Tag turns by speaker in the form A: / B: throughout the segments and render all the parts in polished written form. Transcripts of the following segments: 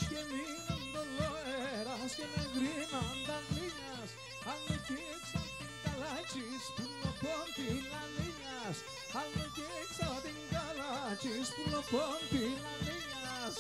A: και μείναν δολοέρας και με γκρίναν τα γλίνιας. Άλλο κι έξω την καλάτσις που λοπών τη λαλίνιας. Άλλο κι έξω την καλάτσις που λοπών τη λαλίνιας.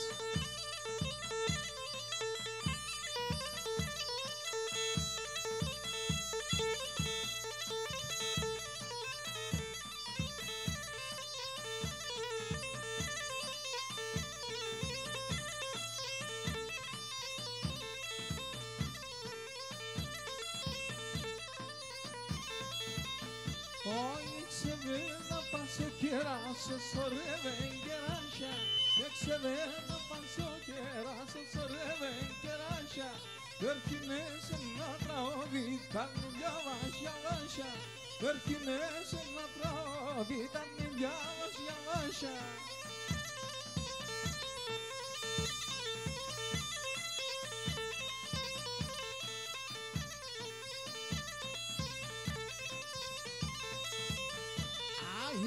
A: Όχι ξεβένα πάσο κεράσο σωρεύεν κεράσια. Ξεβένα πάσο κεράσο σωρεύεν κεράσια. Έρχινες να τραώδι τα νουλιά βάσια βάσια. Έρχινες να τραώδι τα νουλιά βάσια βάσια.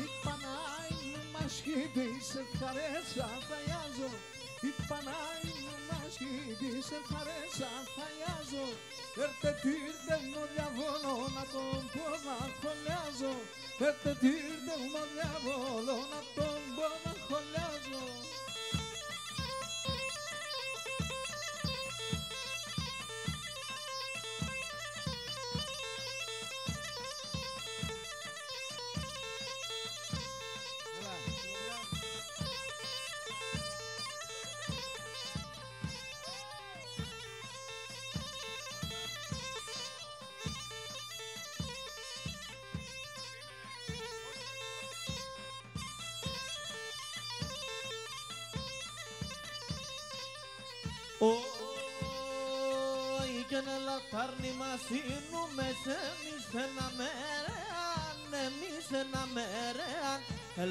A: Η Πανάη μου μασχίδι σε χαρέσα θαλιάζω. Η Πανάη μου μασχίδι σε χαρέσα θαλιάζω. Έρτε τύρτε μου διαβόλο να τον πω να χωλιάζω. Έρτε τύρτε μου διαβόλο να τον πω να χωλιάζω.
B: Όι και να λατάρνη μας είνουμε σε εμείς ένα μέρεαν, εμείς ένα μέρεαν.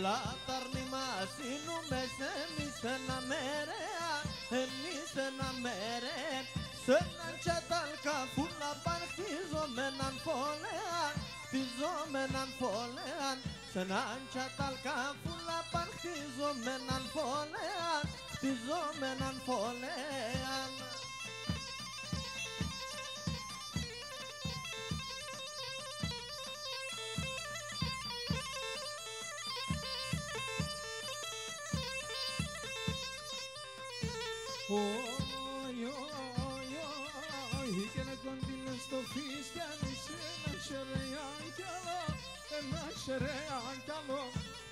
B: Λατάρνη μας είνουμε σε εμείς ένα μέρεαν, εμείς ένα μέρεαν. Σ' έναν τσατάλκα φούλα παν χτίζομεναν φόλεαν, χτίζομεναν φόλεαν. Σ' έναν τσατάλκα φούλα παν χτίζομεναν φόλεαν, χτιζόμεναν φόλεαν.
A: Και να κοντίνε στο φίστιανι σε ένα σερεάν καλό, ένα σερεάν καλό.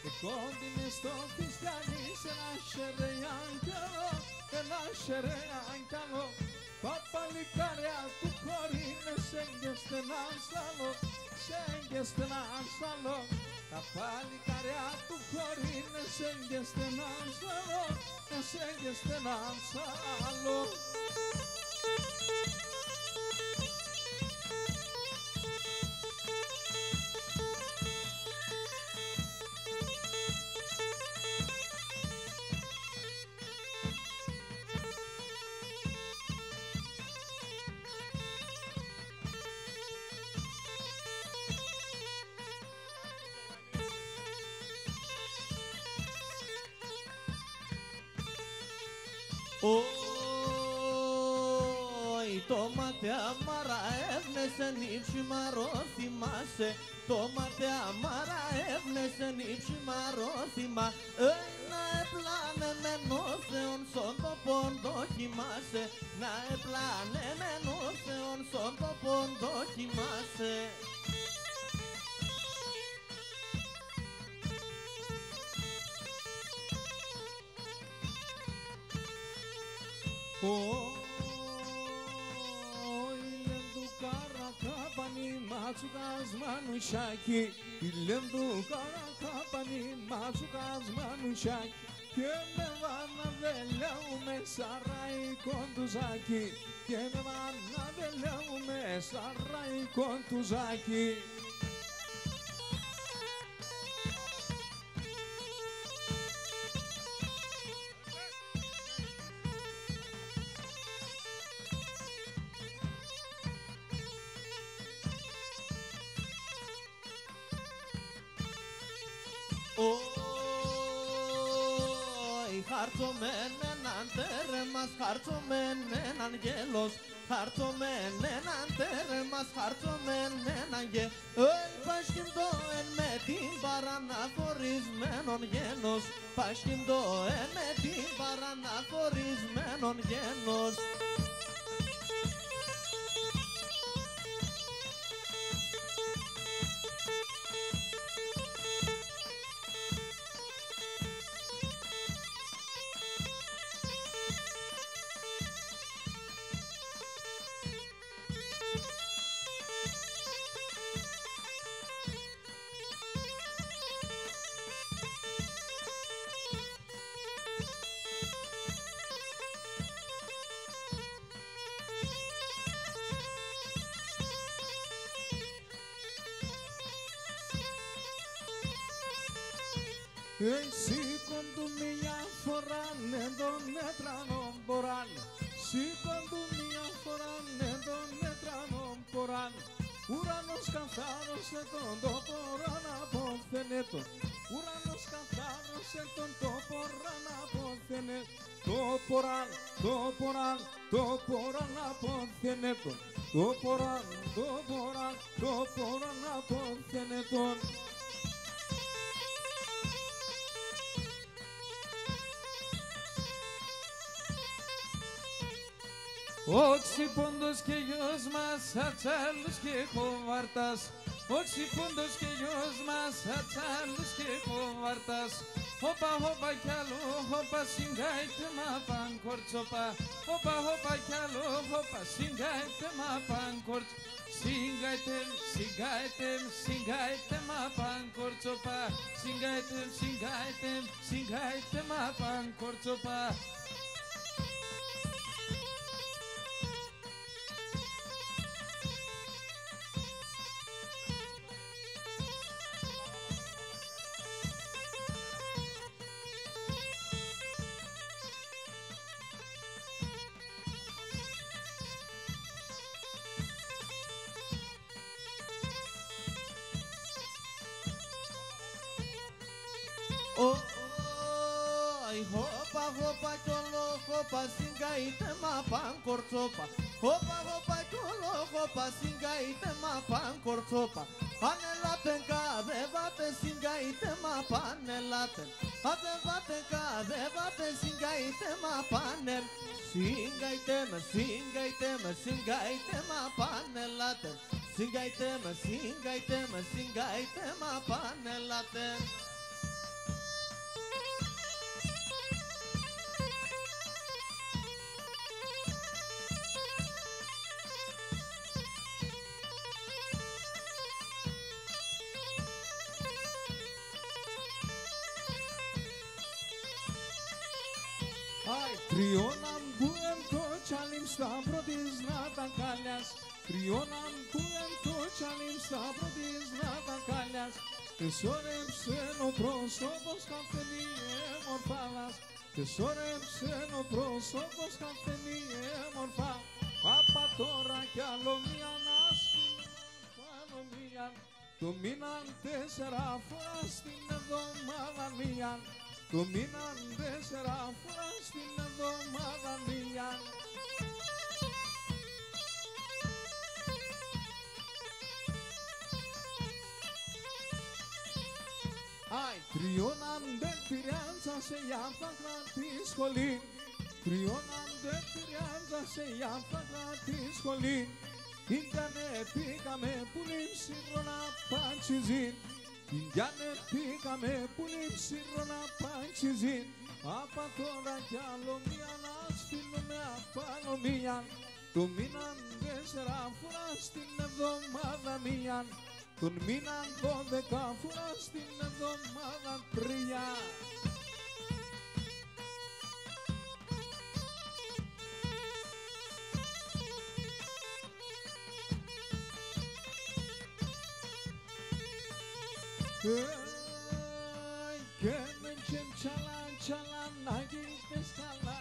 A: Και κοντίνε στο φίστιανι σε ένα σερεάν καλό, ένα σερεάν καλό. Παπαλικάρια του χωρίνε σέγγεστε να σάλο, σέγγεστε να σάλο. Τα παλικάρια του χωρίνε σέγγεστε να σάλο, σέγγεστε να σάλο.
B: Όι το ματέα μάρα έβνεσεν υψημαρό θυμάσαι. Το ματέα μάρα έβνεσεν υψημαρό να έπλανε μεν ο Θεόν σον το πόντο κοιμάσαι. Να έπλανε μεν ο Θεόν σον το πόντο κοιμάσαι.
A: Ilem du karakapani matsukas manushaki. Ilem du karakapani matsukas manushaki. Και με βάνα δεν λέουμε σαράι κοντουζάκι. Και με βάνα δεν λέουμε σαράι κοντουζάκι.
B: χάρτσομεν έναν τέρμας, χάρτσομεν έναν γέλος, χάρτσομεν έναν τέρμας, χάρτσομεν έναν γέλος. Πασχυντό εν με την παραναφορισμένον γένος, πασχυντό εν με την παραναφορισμένον γένος.
A: Σήκον του μια φορά τον έτρανον μποράν, σήκον του μια φορά τον έτρανον μποράν. Ουρανός καθάρωσε τον τόπο να αποθενέτο, ουρανός καθάρωσε τον τόπο να αποθενέτο. Το ποράν, το ποράν, το ποράν να αποθενέτο, το ποράν, το ποράν, το ποράν να αποθενέτο.
C: Οξυπόντος και γιος μας, ατσάλους και χοβάρτας. Οξυπόντος και γιος μας, ατσάλους και χοβάρτας. Χωπα χωπα κι άλλο, χωπα συγκάιτε μα παν κορτσοπα. Χωπα χωπα κι άλλο, χωπα συγκάιτε μα παν κορτσοπα. Συγκάιτε, συγκάιτε, συγκάιτε μα παν κορτσοπα. Συγκάιτε, συγκάιτε, συγκάιτε μα παν κορτσοπα.
B: Χωπα χωπα κι όλο χωπα συγκαείται μα παν κορτσόπα. Χωπα χωπα κι όλο χωπα συγκαείται μα παν κορτσόπα. Ανελάτε καδεύατε συγκαείται μα πανελάτε. Αδεύατε καδεύατε συγκαείται μα πανελ. Συγκαείται με, συγκαείται με, συγκαείται μα πανελάτε. Συγκαείται με, συγκαείται με, συγκαείται μα πανελάτε.
A: Τριώναν που εν το τσάλιμ σταυρό της Νατακάλιας, τριώναν που εν το τσάλιμ σταυρό της Νατακάλιας. Εσώρεψεν ο πρόσωπος καθενή εμορφάλας, εσώρεψεν ο πρόσωπος καθενή εμορφά. Πάπα τώρα κι άλλο μίαν άσχημη πάνω μίαν, το μήναν 4 φορά στην εβδομάδα μίαν. Το μήναν 4 φορά στην εβδομάδα μίαν. Τριώναν δεν πηριάντζασε για φαγρά τη σχολή, τριώναν δεν πηριάντζασε για φαγρά τη σχολή. Ήγανε πήγαμε πουλί ψήρωνα παντσιζίν, Ήγανε πήγαμε πουλί ψήρωνα παντσιζίν. Απα τώρα κι άλλο μία να σφίλουμε απάνω μίαν, το μήναν 4 φορά στην εβδομάδα μίαν, τον μήναν 12 φορά στην εβδομάδα τρία. Και με τσεμ τσαλάν τσαλάν να γίνεις καλά.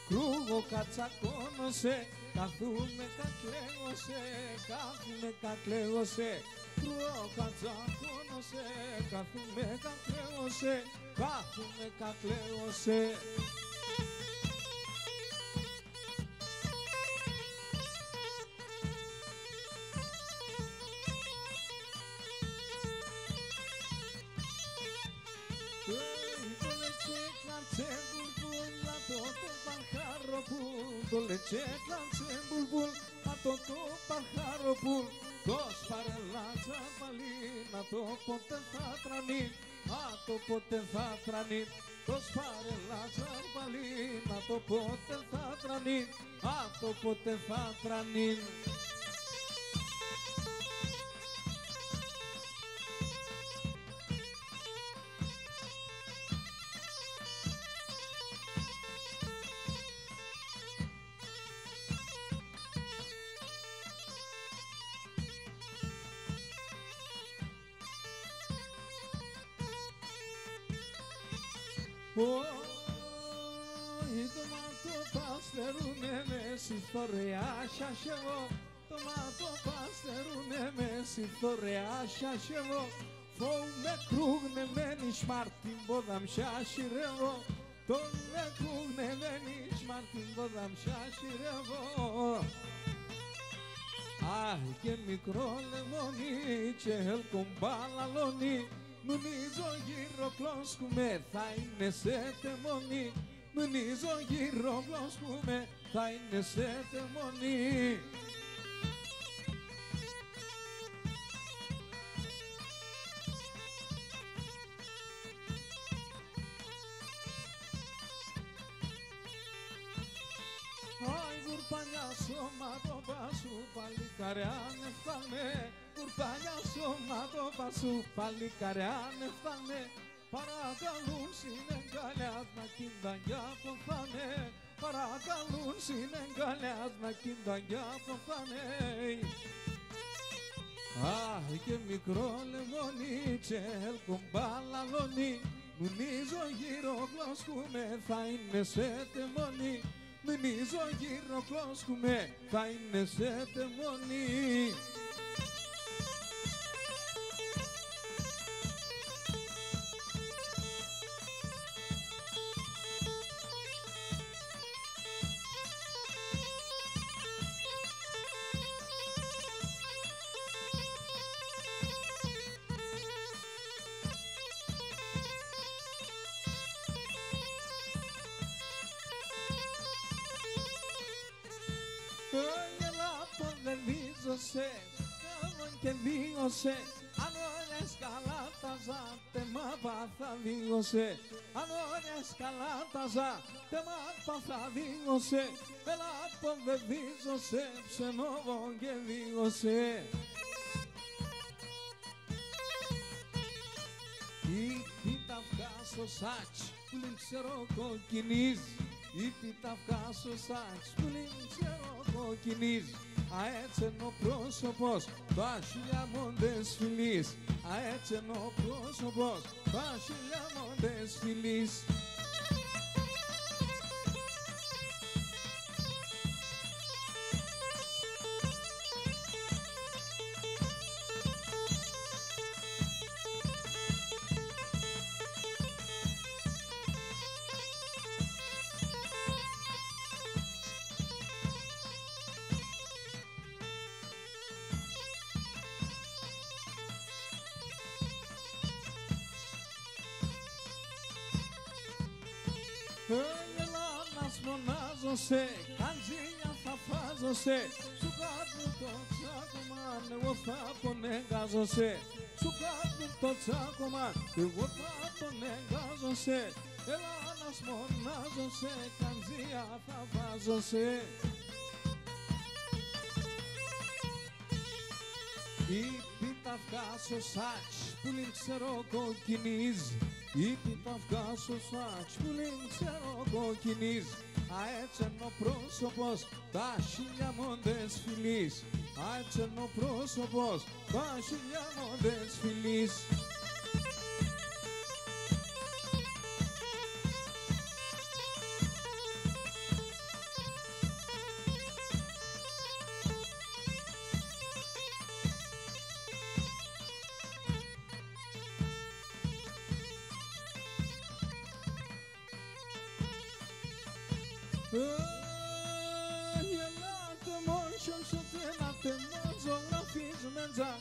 A: Κρούγω κατσακώνωσε, καθούμε κακλέγωσε, κάθουμε κακλέγωσε. Κρούγω κατσακώνωσε. κακλέωσε, κάθομαι κακλέωσε, κάθομαι κακλέωσε. Το λετσέ κλάτσε μπουλμπουλ, ατό το παρχαροπούλ. Το σπαρελάτσα πάλι, να το πότε θα τρανεί, ατό πότε θα τρανεί. Το σπαρελάτσα πάλι, να το πότε θα τρανεί, ατό πότε θα τρανεί. Το μάτο παστερούνε με σιθωρεάσια σεβό. Το μάτο παστερούνε με σιθωρεάσια σεβό. Φόου με κρούγνε με νησμάρ την πόδαμ σιάσιρεβό. Το με κρούγνε με νησμάρ την πόδαμ σιάσιρεβό. Αχ και μικρό λεμόνι και ελκομπάλαλονι. Νουνίζω γύρω κλώσκουμε, θα είναι σε τεμονή. Νουνίζω γύρω κλώσκουμε, θα είναι σε τεμονή. Άι γουρπανιά σώμα το πάσου, παλικαρεάν έφτανε. Γουρπανιά σώμα το πάσου, παλικαρεάν έφτανε. Παρακαλούν συνεγκαλιάς να κινταγιά ποθάνε. Παρακαλούν συνεγκαλιάς να κινταγιά ποθάνε. Αχ και μικρό λεμόνι και ελκομπάλαλονι. Νουνίζω γύρω κλώσκουμε, θα είναι σε τεμονή. Νουνίζω γύρω κλώσκουμε, θα είναι σε τεμονή. Και βίωσε, αν όλες καλά τα ζάτε μάπα θα βίωσε. Αν όλες καλά τα ζάτε μάπα θα βίωσε. Έλα που δεν βίζωσε, ψενόβο και βίωσε. Ήπι τα αυγά στο σάξ που λιν ξέρω κοκκινίζει. Ήπι τα αυγά στο σάξ που λιν ξέρω κοκκινίζει. Έτσι είναι ο πρόσωπος, τα χιλιάμοντες φιλής. Έτσι είναι ο πρόσωπος, τα χιλιάμοντες φιλής. Ελλάνας μονάζωσε, καντζίνια θα φάζωσε. Σου κάτω το τσάκωμαν, εγώ θα τον εγκάζωσε. Σου κάτω το τσάκωμαν, εγώ θα τον εγκάζωσε. Ελλάνας μονάζωσε, καντζία θα φάζωσε. Ήπι τα αυγά στο σάξ που λιν ξέρω κοκκινίζει. Ήπι τα αυγά στο σάξ που λιν ξέρω κοκκινίζει. Α έτσι είναι ο πρόσωπος, τα χιλιάμοντες φιλής. Α έτσι είναι ο πρόσωπος, τα χιλιάμοντες φιλής. Ελάτε μον σιωσιωτένατε μον ζωγραφίζμεντζα.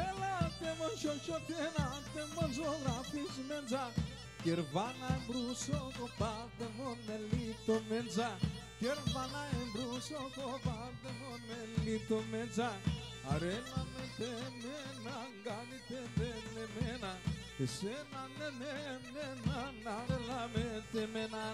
A: Ελάτε μον σιωσιωτένατε μον ζωγραφίζμεντζα. Κερβάνα εμπρούσο κοπάτε μον μελίτο μεντζα. Κερβάνα εμπρούσο κοπάτε μον μελίτο μεντζα. Αρέλα με τεμένα, κάνετε τεμένα. Εσένα ναι, αρέλα με τεμένα.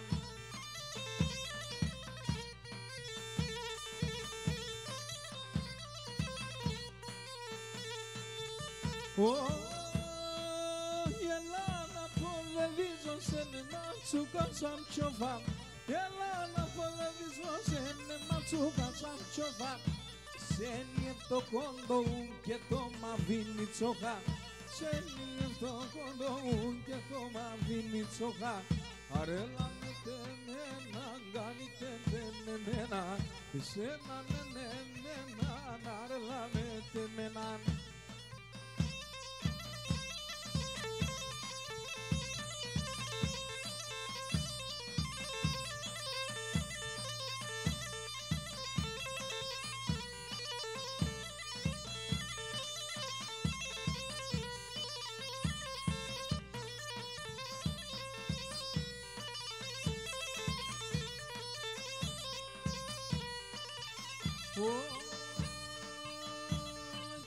A: Елана половизо се нема цука сам човам. Елана половизо се нема цука сам човам. Σένι το κόντο και το μαβίνι τσοχά. Σένι το κόντο και το μαβίνι τσοχά. Αρέλα με τεμένα, κάνετε τεμένα. Εσένα ναι, αρέλα με τεμένα.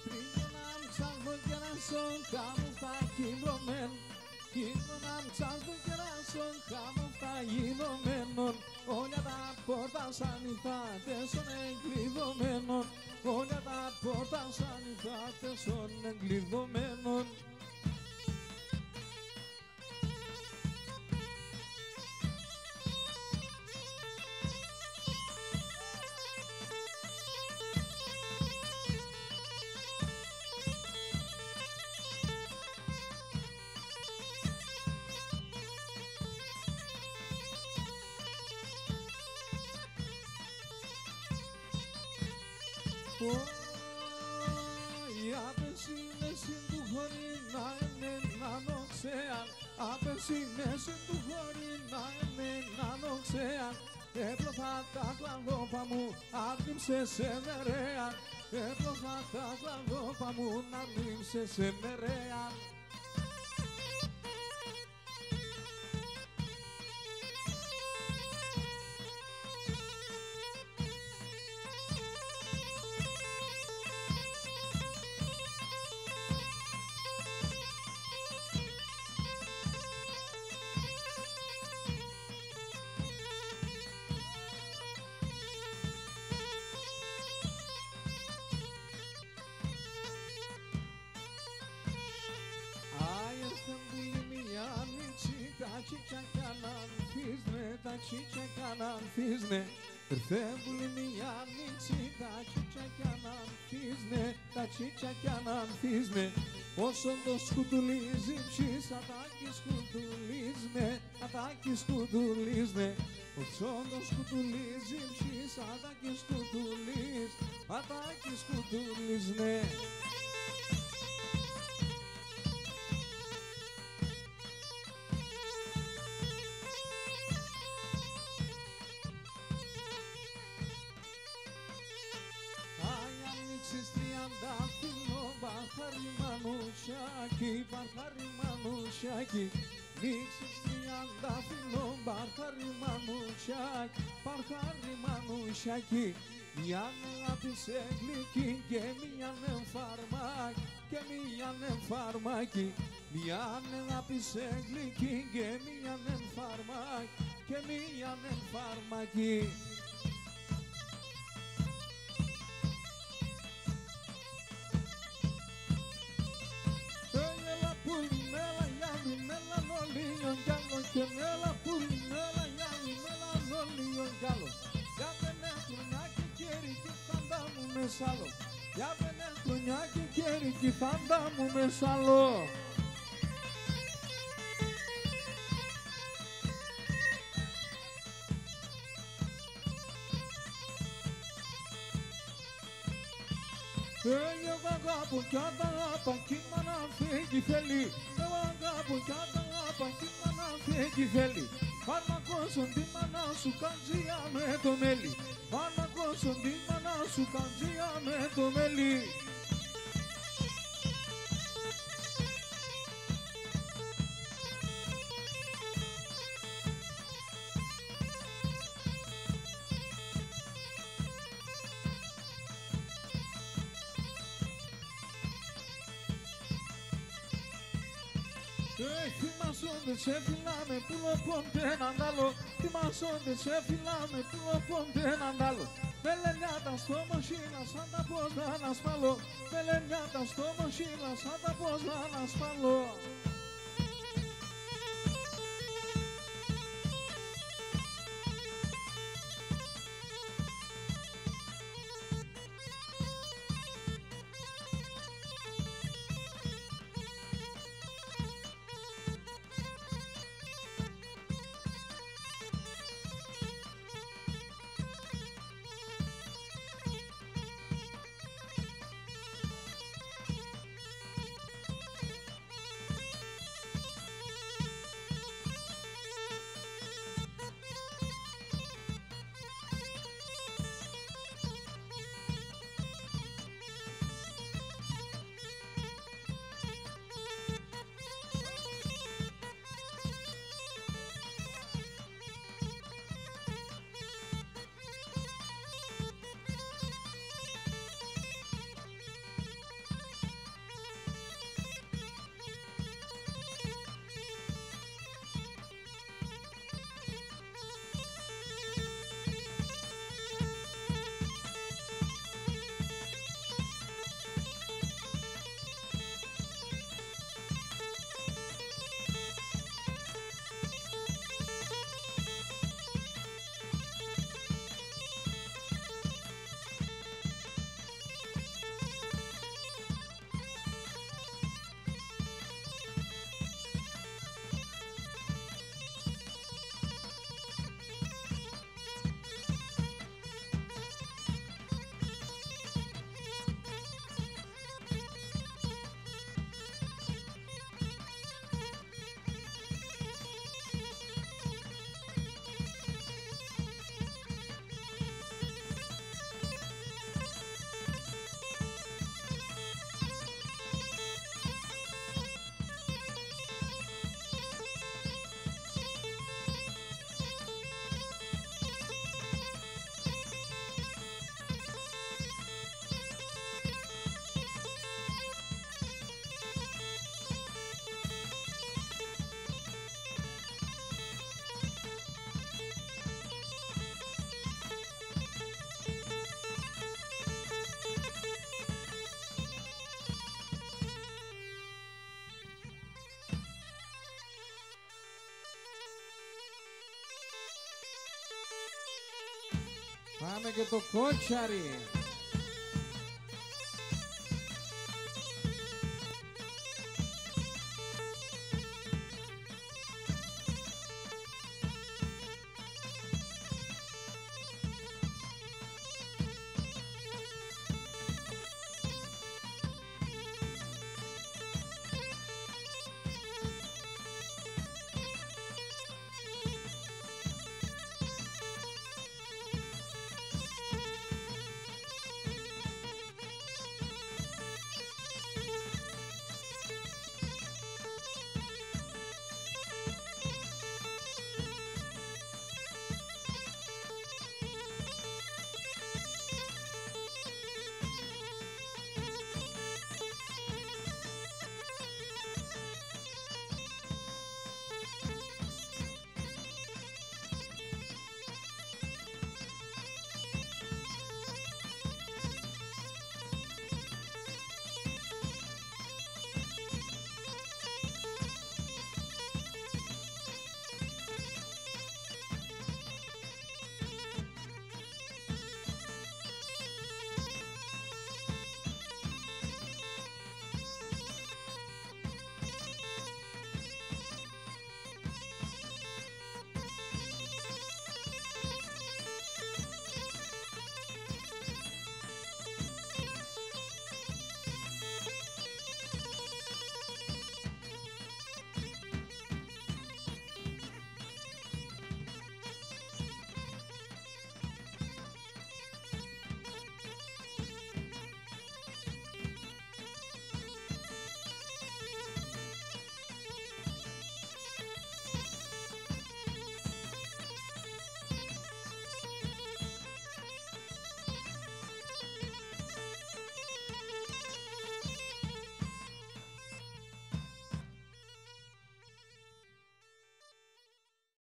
A: Τρίγωναν ψάχνω και να σον κάνω θα κοινωμέν. Τρίγωναν ψάχνω και να σον κάνω θα γινωμένων. Όλα τα πόρτα σαν ηθάτες των εγκλειδωμένων. Όλα τα πόρτα σαν ηθάτες των εγκλειδωμένων. Οι απεσίνες του χωρί να εμέναν οξέαν. Απεσίνες του χωρί να εμέναν οξέαν. Έπλωθα τα κλαδόπα μου, άρνημσε σε μερέαν. Έπλωθα τα κλαδόπα μου, άρνημσε σε μερέαν. Τα τσίτσια κι αναμφίσνε, τα τσίτσια κι αναμφίσνε. Ήρθε μια νύχτη, τα τσίτσια κι αναμφίσνε, τα τσίτσια κι αναμφίσνε. Όσο το σκουτουλίζει ψης, ατάκι σκουτουλίζνε, ατάκι σκουτουλίζνε. Όσο το σκουτουλίζει ψης, ατάκι σκουτουλίζ, ατάκι σκουτουλίζνε. Τριαντάφυλλο, μπαχάρι μανουσιάκι, μπαχάρι μανουσιάκι. Νίξεις τριαντάφυλλο, μπαχάρι μανουσιάκι, μπαχάρι μανουσιάκι. Μια αγάπησε γλυκή και μια φαρμάκι, και μια φαρμάκι. Μια αγάπησε γλυκή και μια φαρμάκι, και μια φαρμάκι. Και μέλα πουλμέλα γιάννη μέλα νόλιον γιάλο. Για πενέ χρονιάκι κέρι και φαντά μου μεσάλο. Για πενέ χρονιάκι κέρι και φαντά μου μεσάλο. Εγώ αγαπώ κι αγαπώ κύμα να φύγει θέλει. Εγώ αγαπώ κι αγαπώ κύμα να φύγει θέλει. Φάρμακος ον τίμα να μάνα σου καντζία με το μέλι. Φάρμακο τη μάνα σου καντζία με το μέλι. Θυμάσονται σε φυλάμε πουλο πόντε έναν άλλο. Θυμάσονται σε φυλάμε πουλο πόντε έναν άλλο. Με λενιάτα στο μοσχύλα σαν τα πώς να ανασφαλώ. Με λενιάτα στο μοσχύλα σαν τα πώς να ανασφαλώ.
C: Πάμε και το κότσαρι.